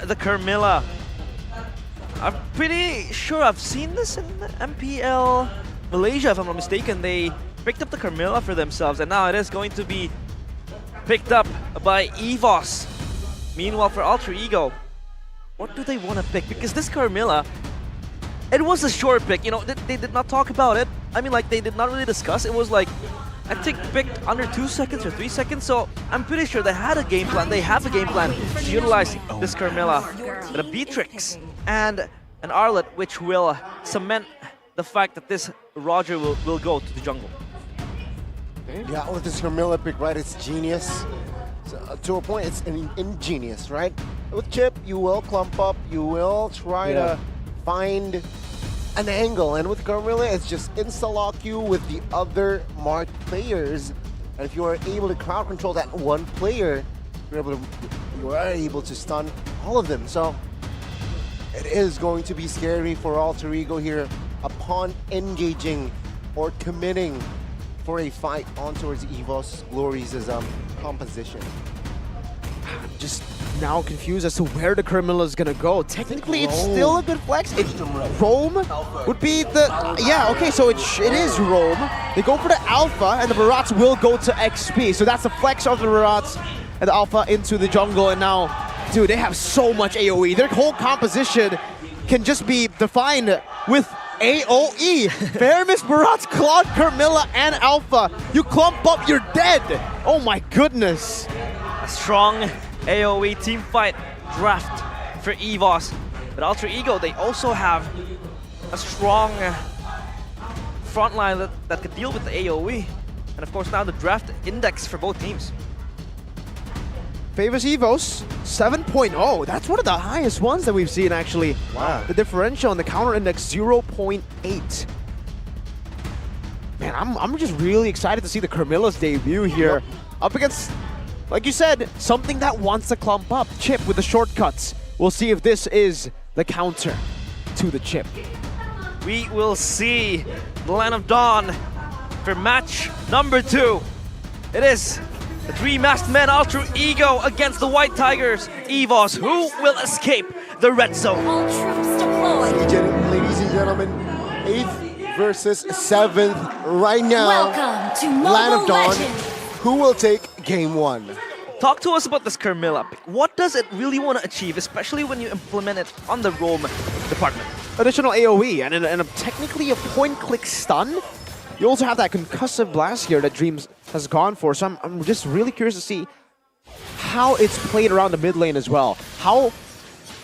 the Carmilla. I'm pretty sure I've seen this in MPL Malaysia, if I'm not mistaken. They picked up the Carmilla for themselves, and now it is going to be picked up by Evos. Meanwhile, for Alter Ego, what do they want to pick? Because this Carmilla, it was a short pick. You know, they did not talk about it. I mean, like, they did not really discuss. It was like, I think picked under 2 seconds or 3 seconds. So I'm pretty sure they had a game plan. They have a game plan to utilize this Carmilla with a Beatrix and an Arlet, which will cement the fact that this Roger will go to the jungle. Yeah, with this Carmilla pick, right, it's genius. So, to a point, it's ingenious, right? With Chip, you will clump up, you will try to find an angle, and with Carmilla, it's just insta-lock you with the other marked players. And if you are able to crowd control that one player, you are able to stun all of them. So it is going to be scary for Alter Ego here upon engaging or committing for a fight on towards Evos Glory's composition. Just now confused as to where the Carmilla is gonna go. Technically, it's still a good flex. It's Rome would be the okay. So it is Rome. They go for the Alpha, and the Barats will go to XP. So that's the flex of the Barats and the Alpha into the jungle. And now, dude, they have so much AOE. Their whole composition can just be defined with AOE. Faramis, Barats, Claude, Carmilla, and Alpha. You clump up, you're dead. Oh my goodness. A strong AoE team fight draft for Evos. But Alter Ego, they also have a strong front line that could deal with the AoE. And of course now the draft index for both teams. Favors Evos, 7.0. That's one of the highest ones that we've seen, actually. Wow. The differential on the counter index, 0.8. Man, I'm just really excited to see the Carmilla's debut here. Up against, like you said, something that wants to clump up. Chip with the shortcuts. We'll see if this is the counter to the Chip. We will see the Land of Dawn for match number 2. It is the three masked men, Alter Ego against the White Tigers, Evos. Who will escape the red zone? All troops deployed. Ladies and gentlemen, 8th versus 7th right now. Welcome to Land of Mobile Dawn. Legends. Who will take game 1? Talk to us about this Carmilla pick. What does it really want to achieve, especially when you implement it on the Rome department? Additional AoE and technically a point-click stun. You also have that concussive blast here that Dreams has gone for, so I'm just really curious to see how it's played around the mid lane as well. How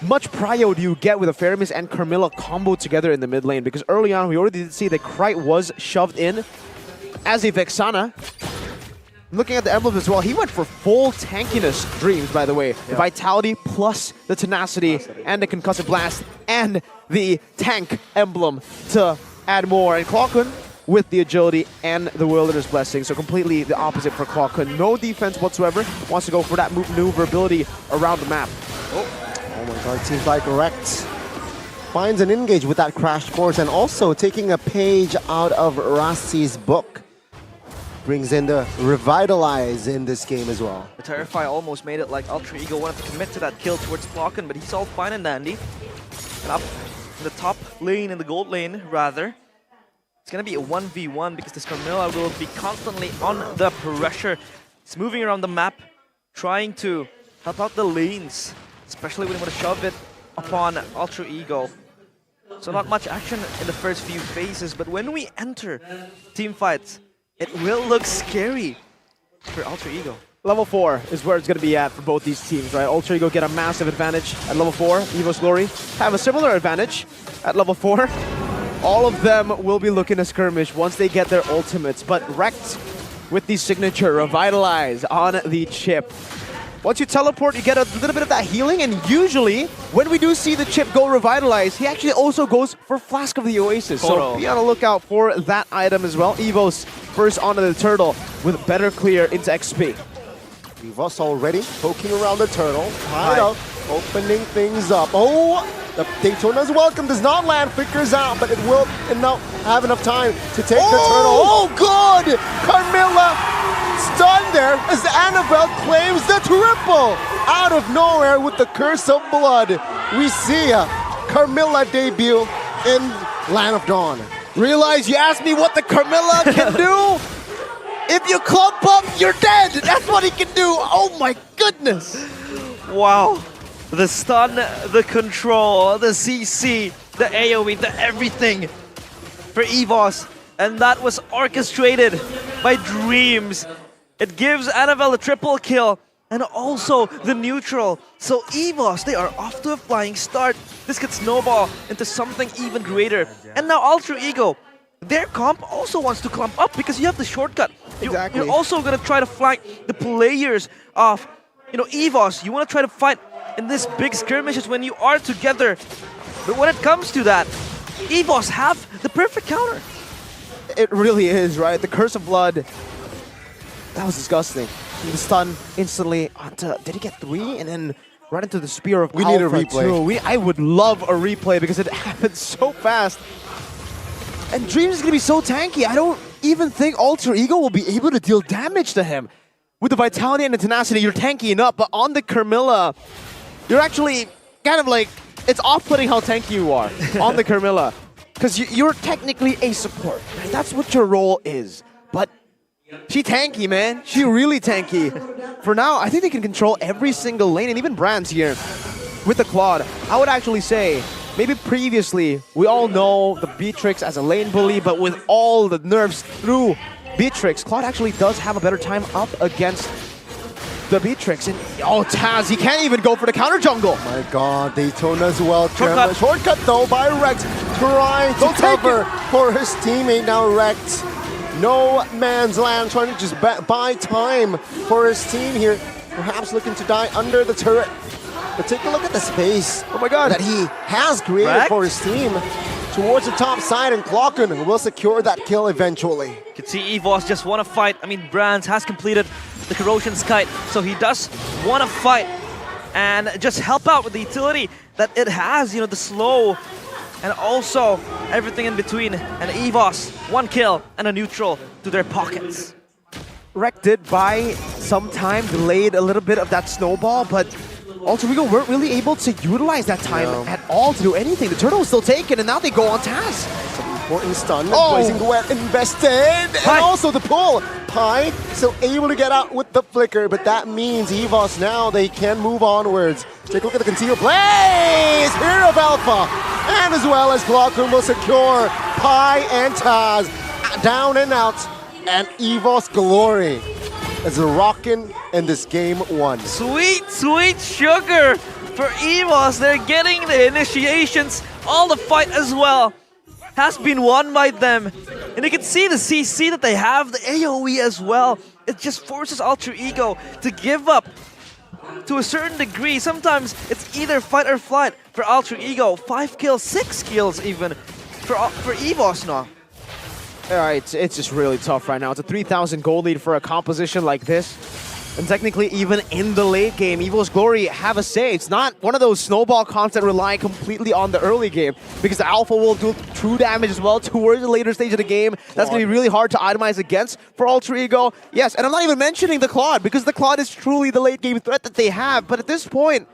much prio do you get with a Faramis and Carmilla combo together in the mid lane? Because early on, we already did see that Krite was shoved in as a Vexana. Looking at the emblem as well, he went for full tankiness, Dreams, by the way. The Vitality plus the Tenacity and the Concussive Blast and the Tank emblem to add more. And Clockun with the Agility and the Wilderness Blessing, so completely the opposite for Clockun. No defense whatsoever, wants to go for that maneuverability around the map. Oh my god, seems like Rect finds an engage with that Crash Course, and also taking a page out of Rasti's book. Brings in the Revitalize in this game as well. The Terrify almost made it like Alter Ego wanted to commit to that kill towards Clockun, but he's all fine and dandy. And up in the top lane, in the gold lane, rather, it's going to be a 1v1 because this Carmilla will be constantly on the pressure. It's moving around the map, trying to help out the lanes, especially when you want to shove it upon Alter Ego. So not much action in the first few phases, but when we enter team fights, it will look scary for Alter Ego. Level 4 is where it's going to be at for both these teams, right? Alter Ego get a massive advantage at level 4. Evos Glory have a similar advantage at level 4. All of them will be looking to skirmish once they get their ultimates, but Rect with the signature Revitalize on the Chip. Once you teleport, you get a little bit of that healing, and usually, when we do see the Chip go Revitalize, he actually also goes for Flask of the Oasis. So be on the lookout for that item as well. Evos first onto the Turtle with better clear into XP. Evos already poking around the Turtle. Tied up, opening things up. Oh, the Daytona's welcome does not land, flickers out, but it will have enough time to take the Turtle. Oh, good! Carmilla Stun there as Annabelle claims the triple out of nowhere with the Curse of Blood. We see Carmilla debut in Land of Dawn. Realize you asked me what the Carmilla can do? If you clump up, you're dead! That's what he can do! Oh my goodness! Wow. The stun, the control, the CC, the AoE, the everything for Evos. And that was orchestrated by Dreams. It gives Annabelle a triple kill and also the neutral. So Evos, they are off to a flying start. This could snowball into something even greater. And now Ultra Ego, their comp also wants to clump up because you have the shortcut. Exactly. You're also going to try to flank the players of Evos. You want to try to fight in this big skirmishes when you are together. But when it comes to that, Evos have the perfect counter. It really is, right? The Curse of Blood. That was disgusting. The stun instantly onto... Did he get 3? And then right into the Spear of We need a Alpha replay. too. I would love a replay because it happened so fast. And Dreams is going to be so tanky. I don't even think Alter Ego will be able to deal damage to him. With the Vitality and the Tenacity, you're tanky enough. But on the Carmilla, you're actually kind of like... It's off-putting how tanky you are on the Carmilla. Because you're technically a support, right? That's what your role is. But she tanky, man. She really tanky. For now, I think they can control every single lane, and even Brands here with the Claude. I would actually say, maybe previously, we all know the Beatrix as a lane bully, but with all the nerfs through Beatrix, Claude actually does have a better time up against the Beatrix. And oh, Taz, he can't even go for the counter jungle. My God, Daytona as well. Shortcut. Shortcut though by Rex, trying to Don't take cover for his teammate now. Rex, no man's land, trying to just buy time for his team here. Perhaps looking to die under the turret. But take a look at the space. Oh my God. That he has created Rex? for his team towards the top side, and Clocken will secure that kill eventually. You can see Evos just want to fight. I mean, Brands has completed the Corrosion's Kite, so he does want to fight and just help out with the utility that it has, the slow and also everything in between. And Evos, 1 kill and a neutral to their pockets. Rek did buy some time, delayed a little bit of that snowball, but Alter Ego weren't really able to utilize that time at all to do anything. The turtle was still taken, and now they go on Taz. Important stun, Oh. Blazing Duet invested, and Pi. also the pull. Pi still able to get out with the flicker, but that means Evos now, they can move onwards. Take a look at the concealed plays here of Alpha, and as well as Glockrum will secure Pi and Taz down and out, and Evos glory as they're rocking in this game 1. Sweet, sweet sugar for Evos. They're getting the initiations, all the fight as well has been won by them. And you can see the CC that they have, the AoE as well. It just forces Alter Ego to give up to a certain degree. Sometimes it's either fight or flight for Alter Ego. 5 kills, 6 kills even for Evos now. Alright, it's just really tough right now. It's a 3,000 gold lead for a composition like this. And technically, even in the late game, Evo's Glory have a say. It's not one of those snowball comps that rely completely on the early game, because the Alpha will do true damage as well towards the later stage of the game. That's going to be really hard to itemize against for Alter Ego. Yes, and I'm not even mentioning the Claude, because the Claude is truly the late game threat that they have. But at this point,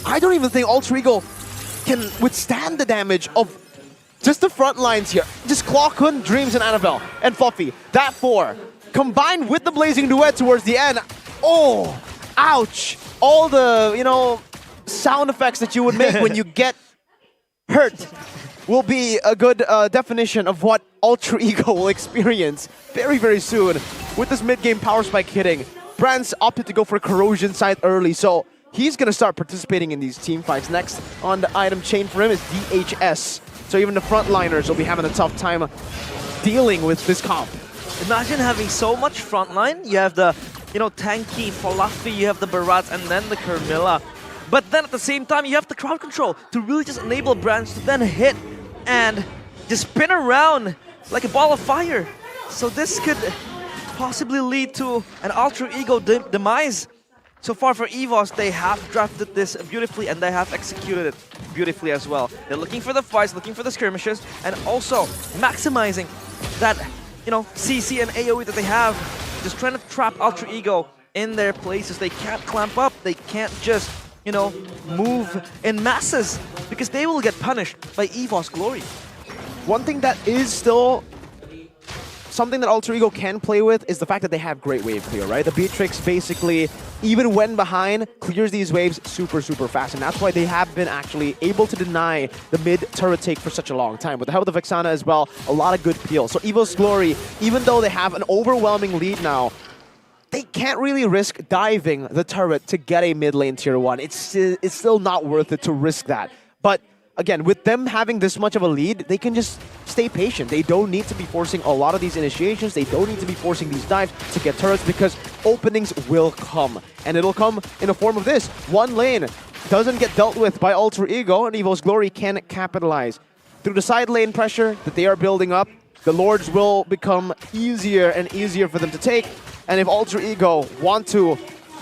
I don't even think Alter Ego can withstand the damage of just the front lines here. Just Clockhood, Dreams, and Annabelle, and Fluffy. That 4, combined with the Blazing Duet towards the end. Oh, ouch. All the, sound effects that you would make when you get hurt will be a good definition of what Alter Ego will experience very, very soon with this mid-game power spike hitting. Brands opted to go for Corrosion side early, so he's going to start participating in these team fights. Next on the item chain for him is DHS. So even the frontliners will be having a tough time dealing with this comp. Imagine having so much frontline. You have the, tanky, fluffy, you have the Barats, and then the Carmilla. But then at the same time, you have the crowd control to really just enable Brands to then hit and just spin around like a ball of fire. So this could possibly lead to an Alter Ego demise. So far for Evos, they have drafted this beautifully and they have executed it beautifully as well. They're looking for the fights, looking for the skirmishes, and also maximizing that, CC and AoE that they have just trying to trap Ultra Ego in their places. They can't clamp up. They can't just, you know, move in masses because they will get punished by Evos Glory. One thing that is still something that Alter Ego can play with is the fact that they have great wave clear, right? The Beatrix basically, even when behind, clears these waves super, super fast. And that's why they have been actually able to deny the mid turret take for such a long time. With the help of the Vexana as well, a lot of good peel. So Evos Glory, even though they have an overwhelming lead now, they can't really risk diving the turret to get a mid lane tier 1. It's still not worth it to risk that. But again, with them having this much of a lead, they can just stay patient. They don't need to be forcing a lot of these initiations. They don't need to be forcing these dives to get turrets because openings will come. And it'll come in a form of this. One lane doesn't get dealt with by Alter Ego, and Evos Glory can capitalize. Through the side lane pressure that they are building up, the Lords will become easier and easier for them to take. And if Alter Ego want to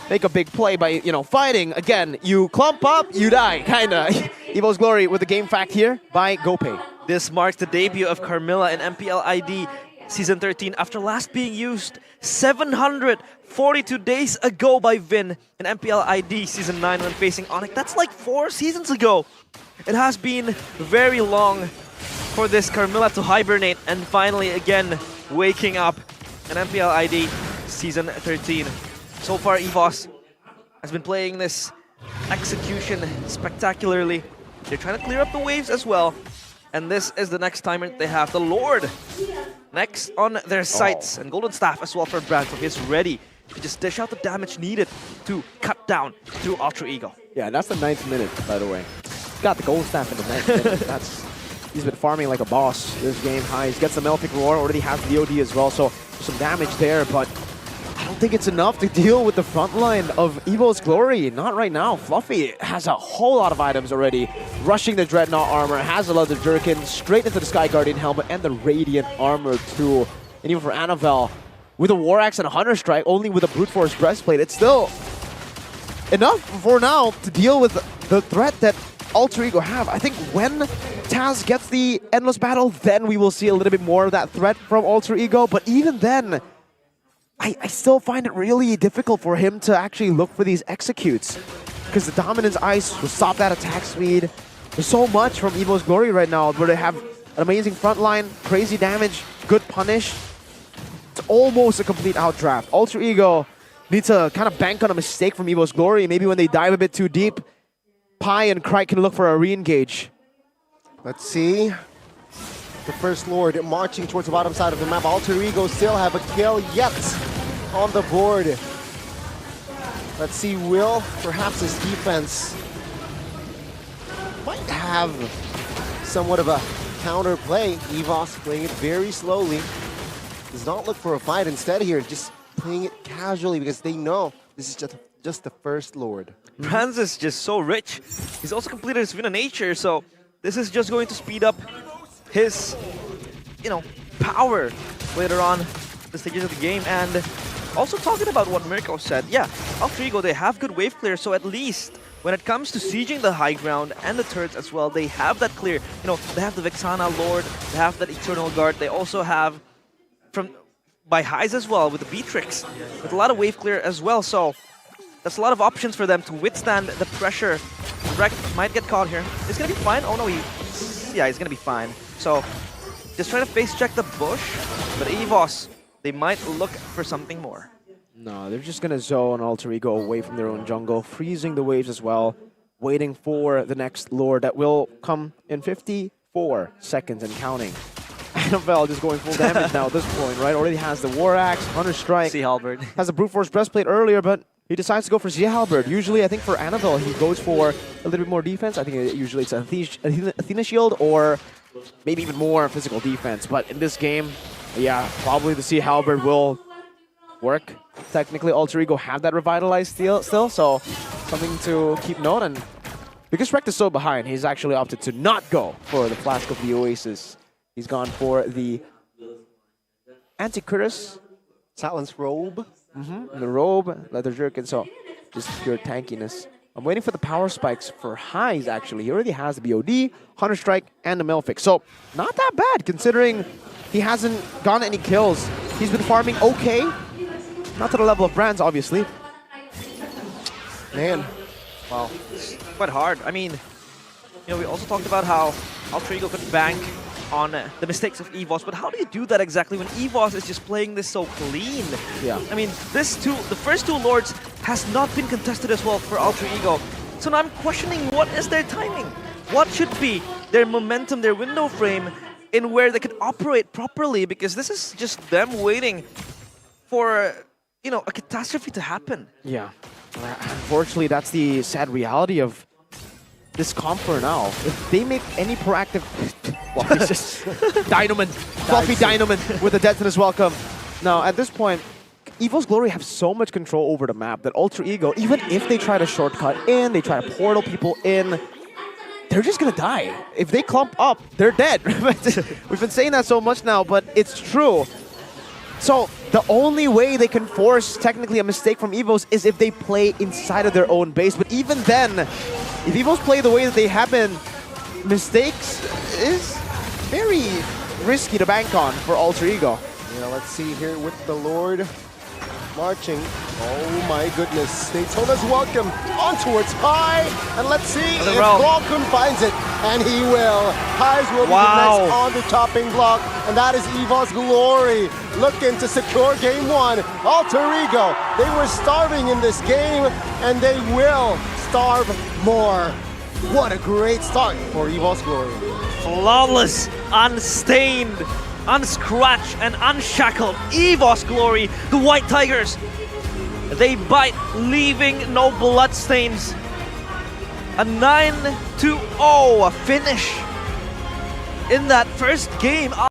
make a big play by, you know, fighting, again, you clump up, you die, kinda. Evos Glory with the game fact here by GoPay. This marks the debut of Carmilla in MPLID Season 13 after last being used 742 days ago by Vin in MPLID Season 9 when facing Onyx. That's like 4 seasons ago. It has been very long for this Carmilla to hibernate and finally again waking up in MPLID Season 13. So far, Evos has been playing this execution spectacularly. They're trying to clear up the waves as well. And this is the next timer they have. The Lord next on their sights. And Golden Staff as well for Brantov is ready to just dish out the damage needed to cut down through Ultra Ego. Yeah, that's the 9th minute, by the way. Got the Golden Staff in the 9th minute. He's been farming like a boss this game. He gets the Melfic Roar, already has the OD as well, so some damage there, but I don't think it's enough to deal with the front line of Evos Glory. Not right now. Fluffy has a whole lot of items already. Rushing the Dreadnought armor, has a lot of Jerkin, straight into the Sky Guardian helmet and the Radiant armor too. And even for Annabelle, with a War Axe and a Hunter Strike, only with a Brute Force breastplate, it's still enough for now to deal with the threat that Alter Ego have. I think when Taz gets the Endless Battle, then we will see a little bit more of that threat from Alter Ego. But even then, I still find it really difficult for him to actually look for these executes. Because the Dominance Ice will stop that attack speed. There's so much from Evos Glory right now where they have an amazing front line, crazy damage, good punish. It's almost a complete outdraft. Alter Ego needs to kind of bank on a mistake from Evos Glory. Maybe when they dive a bit too deep, Pi and Krike can look for a re-engage. Let's see. The First Lord marching towards the bottom side of the map. Alter Ego still have a kill yet on the board. Let's see, Will, perhaps his defense might have somewhat of a counter play. Evos playing it very slowly. Does not look for a fight instead here, just playing it casually because they know this is just the First Lord. Branz is just so rich. He's also completed his Vina Nature, so this is just going to speed up his, you know, power later on the stages of the game. And also talking about what Mirko said, yeah, Alter Ego, they have good wave clear, so at least when it comes to sieging the high ground and the turrets as well, they have that clear. You know, they have the Vexana Lord, they have that Eternal Guard, they also have by highs as well with the Beatrix, with a lot of wave clear as well, so that's a lot of options for them to withstand the pressure. Rek might get caught here. It's gonna be fine. Oh no, he's gonna be fine. So just trying to face check the bush, but Evos, they might look for something more. No, they're just gonna zone Alter Ego away from their own jungle, freezing the waves as well, waiting for the next Lord that will come in 54 seconds and counting. Annabelle just going full damage now at this point, right? Already has the War Axe, Hunter Strike. Sea Halberd. Has a Brute Force Breastplate earlier, but he decides to go for Sea Halberd. Usually, I think for Annabelle, he goes for a little bit more defense. I think usually it's Athena Shield or maybe even more physical defense. But in this game, yeah, probably the Sea Halberd will work. Technically, Alter Ego have that revitalized still, so something to keep note. And because Rekt is so behind, he's actually opted to not go for the Flask of the Oasis. He's gone for the Anticritus. Silence Robe. The robe, leather jerkin, so just pure tankiness. I'm waiting for the power spikes for highs, actually. He already has the BOD, Hunter Strike, and the Melfic. So, not that bad, considering he hasn't gotten any kills. He's been farming okay, Not to the level of Brands, obviously. Man, wow. Quite hard. I mean, we also talked about how Alter Ego could bank on the mistakes of Evos, but how do you do that exactly when Evos is just playing this so clean? Yeah. I mean, the first two Lords has not been contested as well for Alter Ego. So now I'm questioning what is their timing? What should be their momentum, their window frame in where they could operate properly, because this is just them waiting for, a catastrophe to happen. Yeah. Unfortunately, that's the sad reality of this comp for now. If they make any proactive... well, it's just... Dynaman. Fluffy Dynaman with the Detonus welcome. Now, at this point, Evos Glory have so much control over the map that Alter Ego, even if they try to shortcut in, they try to portal people in, they're just gonna die. If they clump up, they're dead. We've been saying that so much now, but it's true. So the only way they can force technically a mistake from Evos is if they play inside of their own base. But even then, if Evos play the way that they have been, mistakes is very risky to bank on for Alter Ego. Yeah, let's see here with the Lord marching. Oh my goodness. Daytona's welcome on towards High. And let's see if Falcon finds it. And he will. Highs will be the next on the topping block. And that is Evos Glory looking to secure game one. Alter Ego, they were starving in this game and they will starve more. What a great start for Evos Glory. Flawless, unstained, unscratched, and unshackled Evos Glory, the White Tigers. They bite, leaving no bloodstains. A 9-0 finish in that first game.